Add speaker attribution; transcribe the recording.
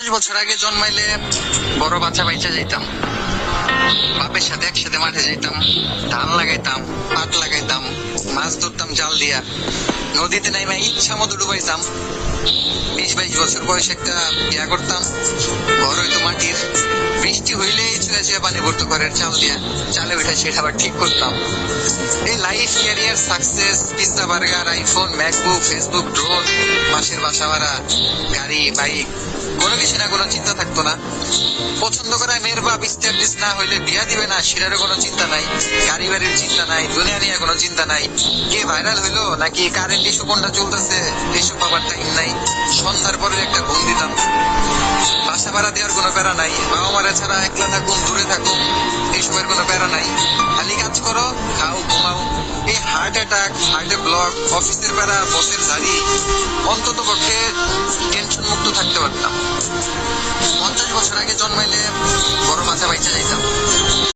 Speaker 1: বছর আগে জন্মাইলে বড় বাচ্চা বাইচা যাইতাম, বাপের সাথে একসাথে মাঠে যাইতাম, ধান লাগাইতাম, পাট লাগাইতাম, মাছ ধরতাম জাল দিয়া, নদীতে নাইমা ইচ্ছা মতো ডুবাইতাম। 20-22 বছর বয়সে একটা বিয়া করতাম, ঘর হইতো মাটির, বৃষ্টি হইলেই ছুঁয়ে ছুঁয়ে পানি ভরতো ঘরের চাল দিয়া, চালে উঠে সেটা আবার ঠিক করতাম। এই life, career, success, pizza, burger, iPhone, MacBook, Facebook, drone, মাসের বাসা ভাড়া, গাড়ি, বাইক, কোনো কিছু না কোনো চিন্তা থাকতো না। পছন্দ করা মেয়ের বাপ স্ট্যাবলিশ না হইলে বিয়া দিবে না সেটারও কোনো চিন্তা নাই, গাড়ি বাড়ির চিন্তা নাই, দুনিয়া নিয়ে কোনো চিন্তা নাই, কে ভাইরাল হইলো নাকি কারেন্ট ইস্যু কোনটা চলতেছে এইসব বাবার টাইম নাই। সন্ধ্যার পরে একটা ঘুম দিতাম, বাসা ভাড়া দেওয়ার কোনো প্যারা নাই, বাবা মারা ছাড়া একলা থাকুন দূরে থাকুন এইসবের কোনো প্যারা নাই, খালি কাজ করো, খাও, ঘুমাও। এই হার্ট অ্যাটাক, হার্টে ব্লক, অফিসের প্যারা, বসের ঝাড়ি, অন্তত পক্ষে টেনশন মুক্ত থাকতে পারতাম। 50 বছর আগে জন্মাইলে